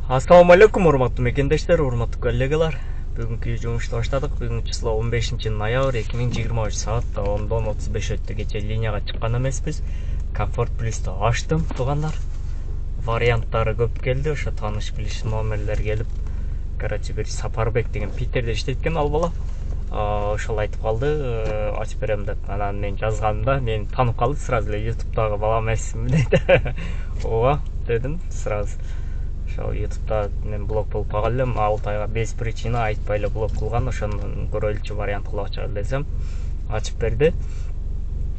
Assalamu alaikum, урматтуу мекендештер, урматтуу коллегалар. Бүгүнкү жумушты баштадык. Бүгүнкү число 15-ноябрь 2023 саат 10:35 өттү. Кече линияга чыккан эмеспиз. Комфорт плюсту ачтым, туугандар. Варианттары көп келди, ошо тааныш билиш номерлер келип. Короче, бир Сапарбек деген Питерде иштейт экен ал бала. Ошол айтып калды, ачып берем деп. Анан мен жазганымда мени таанып калды, сразу эле YouTube'дагы бала эмессизби дейт. Ооба, дедим сразу. YouTube'da мен блог болуп калган элем, Алтайга 5 причина айтпай эле блог кылган, ошону көрөлүчү вариант кылып ачалы десем, ачып берди.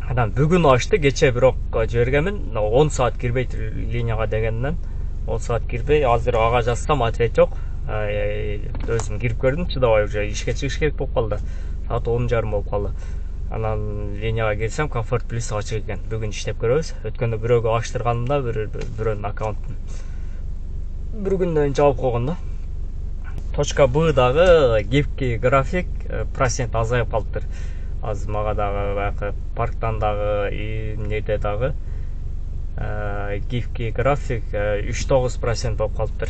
Анан бүгүн ачты, кече бирок жибергенмин, 10 саат кирбейт линияга дегенден, 10 саат кирбей, азыр ага жазсам ответ жок. Өзүм кирип көрдүм, чыдабай уже ишке чыгыш керек болуп калды. Саат 10:30 болуп калды. Анан линияга келсем, Комфорт плюс ачык экен. Бүгүн иштеп көрөбүз. Өткөндө бирөөгө ачтырганымда бирөөнүн аккаунтун bir günden жабып койгон да. Точка Б дагы гибкий график процент азайып калыптыр. Азыр мага дагы баягы парктан дагы эмнеде дагы гибкий график 3-9% болуп калыптыр.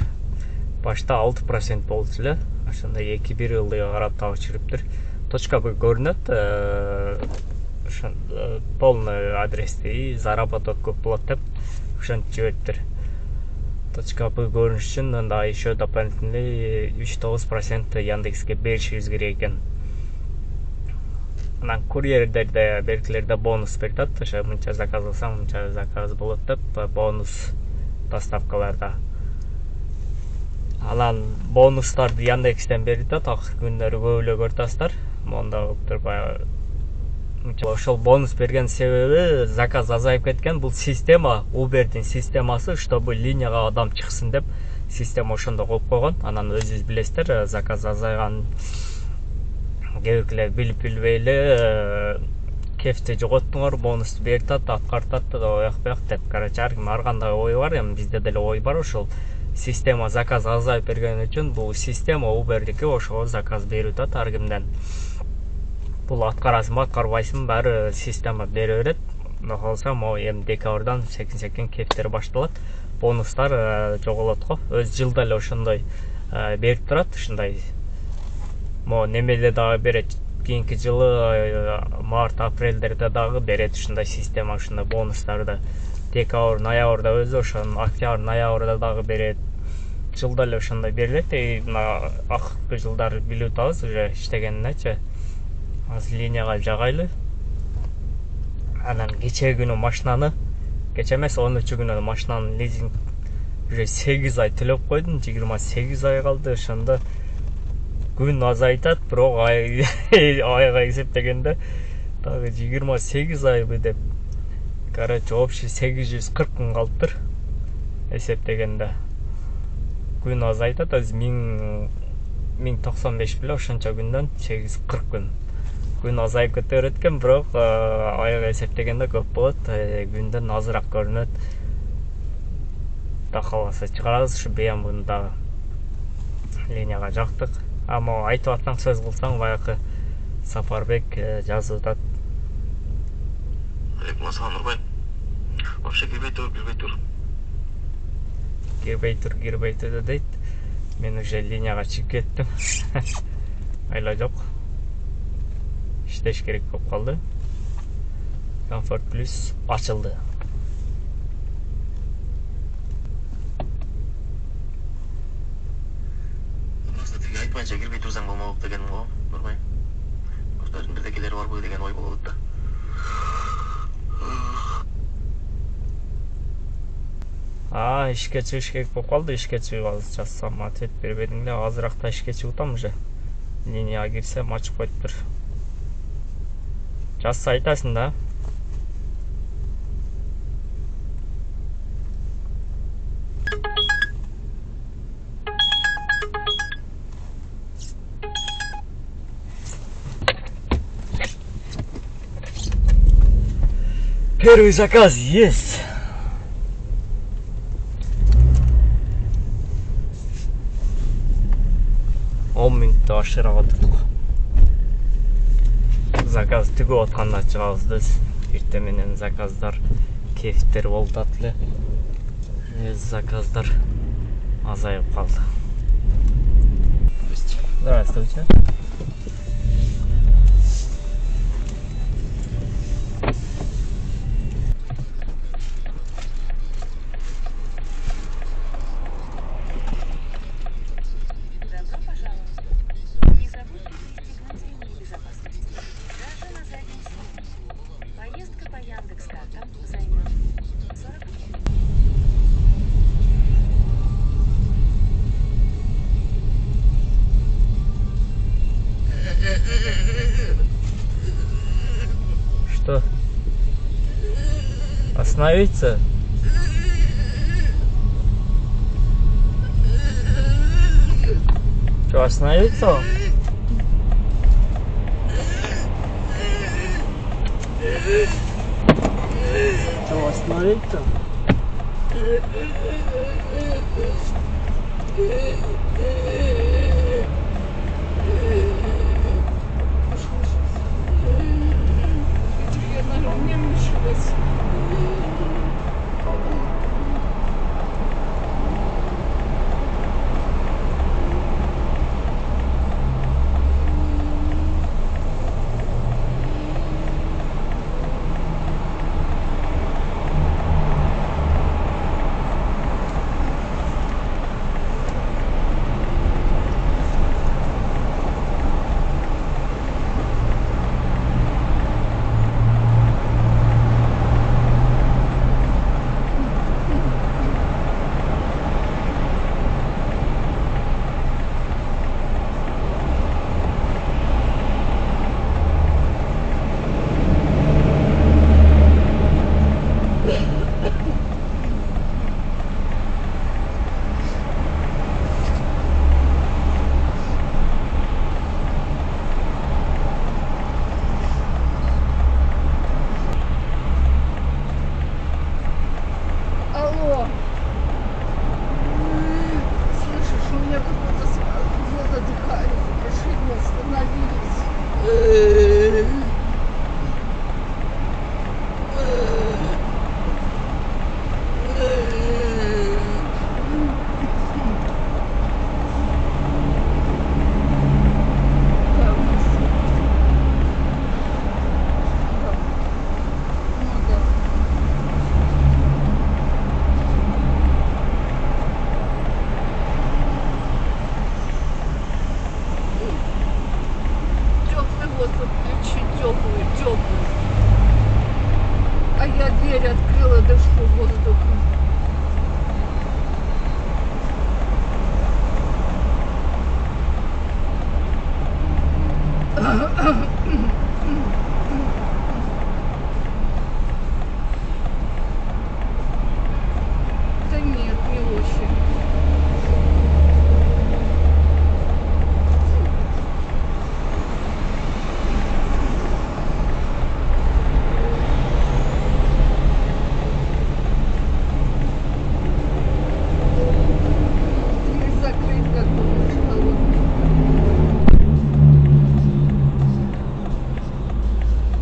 Башта 6% болчу эле. Ошондой 2-1 ылдыйга карап табы чыгыптыр. Точка Б көрүнөт. Ошон полный адрести заработок көп болот деп ошентип жибериптир. Точка Б көрүнүш үчүн анда еще дополнительно 3-9% Яндекске беришибиз керек экен. Анан курьерлерде белгилерде бонус берет. Ошо мынча заказ кылсаң, мынча заказ болот деп бонус доставкаларда. Анан бонустарды Яндекстен берет, акыркы күндөрү көп эле көрүп Монда баягы ошол бонус берген себеби заказ азайып кеткен. Бул система, Uber'дин системасы, чтобы линияга адам чыксын деп система ошондо коюп койгон. Анан өзүңүз билесиздер, заказ азайган кээбиркилер билбей эле кефти жоготтуңар, бонусту берип атат, аткартат, ояк деп. Короче, ар ким ар кандай ой бар, эми бизде деле ой бар. Ошол система заказ азайып берген үчүн бул система Uber'дики ошого заказ берип атат ар кимден. Бул аткарасың, аткарбайсың, баары система бере берет. Калса, эми декабрдан секин кефтер башталат. Бонустар жоголот го. Өз жылда эле ошондой берип турат, ушундай. Немеде дагы берет. Кийинки жылы март, апрелдерде дагы берет ушундай система, ушундай бонустарды. Декабрь, ноябрда өзү, ошон октябрь, ноябрда дагы берет. Жылда эле ошондой берилет. Акыркы жылдары билип атабыз, уже иштегениндечи. Азыр линияга жагайлы. Анан кече күнү машинаны, кече эмес 13 күнү машинанын лизинг уже 8 ай төлөп койдум, 28 ай калды. Ошондо күн азайтат, бирок айга эсептегенде дагы 28 айбы деп. Короче, общий 840 күн калыптыр эсептегенде. Күн азайтат, өзү 1095 беле, ошончо күндөн 840 күн. Күн азайып кете берет экен, бирок айга эсептегенде көп болот. Күндөн азыраак көрүнөт. Да каласа чыгарабыз, ушу BMW дагы линияга жактык. Ама айтып атсаң, сөз кылсаң, баягы Сапарбек жазып атат. Алейкум ассалам, Нурбай. Вообще кирбей тур. Кирбей тур дейт. Мен уже линияга чыгып кеттим. Айла жок. İşteş gerek болып қалды. Комфорт плюс açıldı. Просто тиги айтпайынча кирбей турсаң болмок дегеним го, Нурбай. Көздөрдүн бирдекелери барбы деген ой болот да. İşке чыгыш керек болып қалды. İşке чыгып азыр жазсам, ответ бербедиң эле. Азыракта ишке чыгып атам уже. Линияга кирсем ачып коюптур. Жазса айтасың да. Первый заказ есть. Он минутта ашыраак отурдук. Заказ түгүп атканда чыгабыз биз. Эртең менен заказдар кефтер болуп атат эле. Заказдар азайып қалды. Здравствуйте. Поездка по Яндекс.Картам займет 40 минут. Что? Остановиться? Что, остановиться? Что, остановиться? Алло. Слышишь, у меня какое-то дело дыхание. Прошу, остановились. Теплый воздух включи, теплый. А я дверь открыла, дышу воздухом. Да нет, не очень. Дверь закрыть, как думаешь, холодный.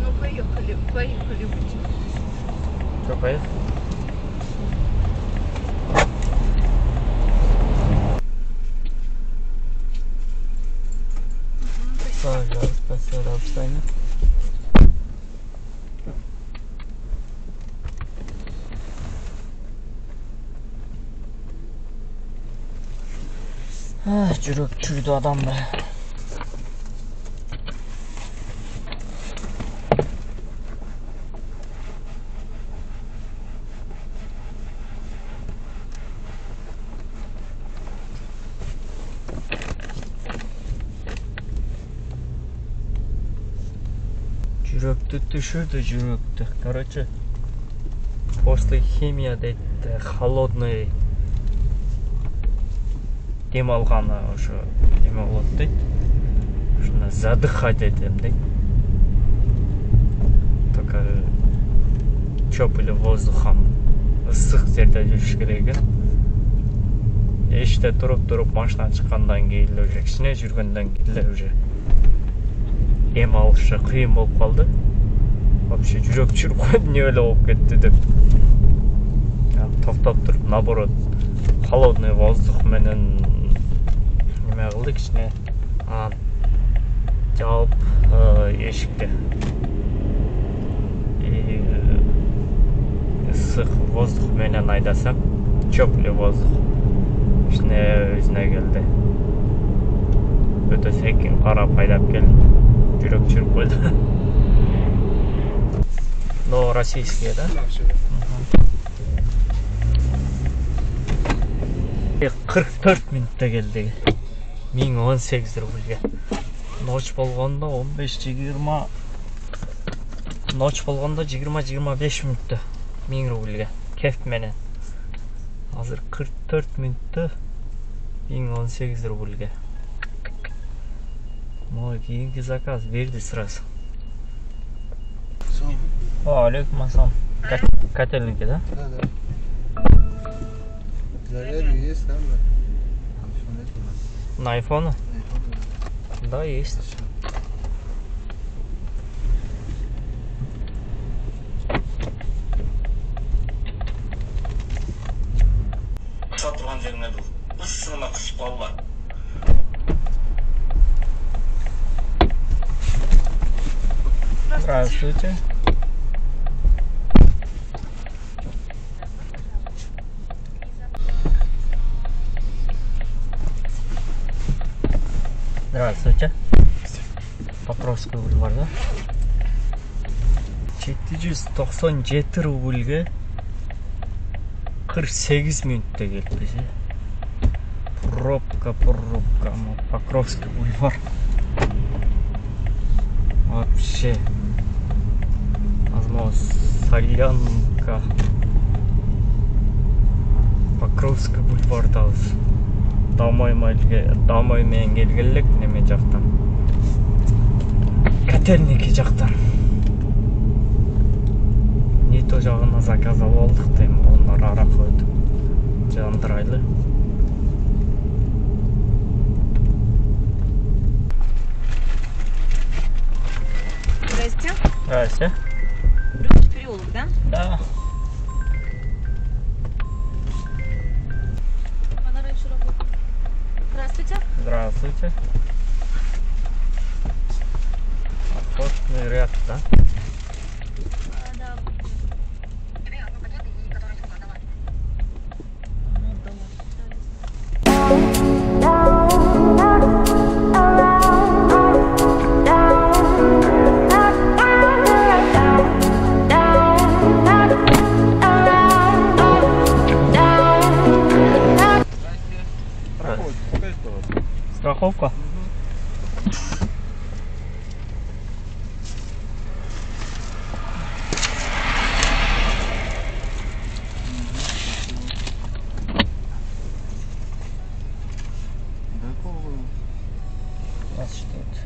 Ну, поехали. Что, поехали? Пожалуйста, сюда встань. Жүрек чүйді адамды. Жүректі түшірді, жүректі. Короче, после химия дейді, холодный дем алғаны уже неме болады дейді. Шына задыхать етем дейді. Только теплый воздухом ыстық жерде жүріш керек екен. Еште тұрып машина шыққандан кейін уже кішкене жүргеннен кейін уже дем алышы қиын болып қалды. Вообще жүрек жүріп қойды, не өлі болып кетті деп. Тоқтап тұрып, наоборот, холодный воздух менен неме кылды кичине. Анан жаап эшикти. Ысык воздух менен айдасам, теплый воздух кичине өзүнө келди. Өтө секин карап айдап келдим. Жүрөк жүрүп койду. Но российские, да? 44 минутта келди. 1018 рубльге. Ноч болгондо 15-20, ноч болгондо 20-25 минутта 1000 рубльге. Кеф менен. Азыр 44 минутта 1018 рубльге. Мой кийинки заказ берди сразу. Алейкум ассалам. Котельники, да? Да, да. Заряд есть там, да? На айфону? Да, есть. Тұрған жеріңе dur. Ысына қысып қалма. Здравствуйте. Здравствуйте. Покровский бульвар, да? 797 рубльге 48 минутта келді бизе. Пробка. Покровский бульвар. Вообще. Возможно, солянка. Покровский бульвардабыз. Домой менен келгенлек неме жактан. Котельники жактан. Нито жагына заказ алып алдык дейм. Onlar аракы өтүп жандырайлы. Здрасте. Здрасте. Русский переулок, да? Да. Она раньше работала. Здравствуйте. Здравствуйте. Охотный ряд, да? Да. Страховка? Вас что это?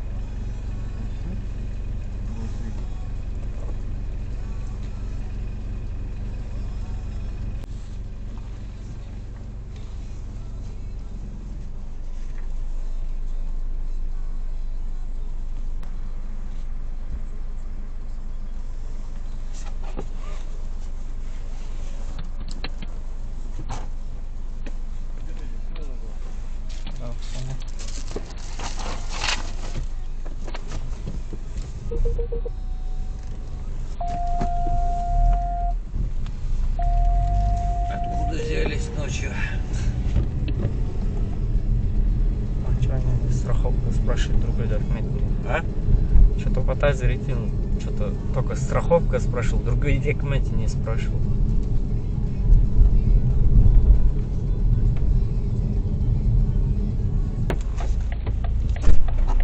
Откуда взялись ночью? А что они страховку спрашивают другой документ? А? Что-то подозрительно. Что-то только страховка спрашивал, другой документ не спрашивал.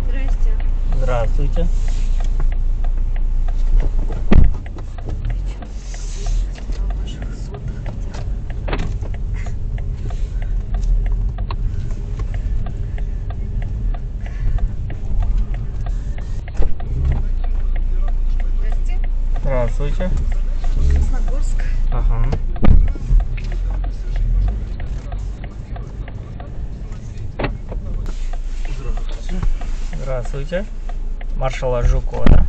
Здрасте. Здравствуйте. Здравствуйте. Красногорск. Ага. Здравствуйте. Маршала Жукова, да?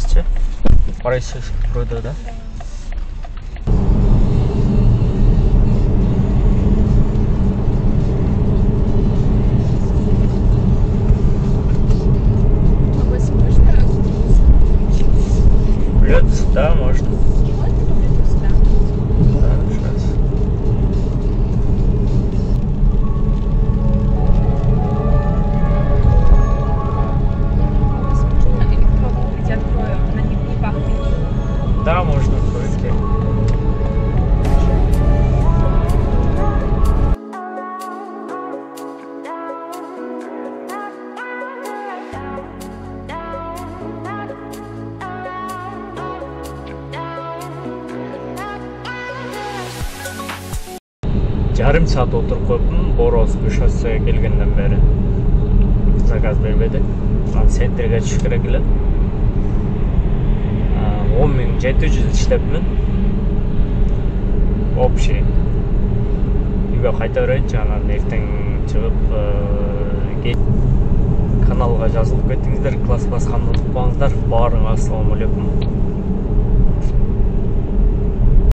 Здравствуйте. Российский продукт, да? Блюд, да, можно. Да, сейчас. Да, можно открыть. Жарым саат отырып қойыппын Боровский шоссеге келгенден бері. Заказ бербеді. Центрге түшүш керек эле. 10.700 иштепмин. Общий. Үйгө кайта берейинчи, анан эртең чыгып каналга жазылып кеттиңиздер, класс басканды унутпаңыздар. Баарыңа ассаламу алейкум.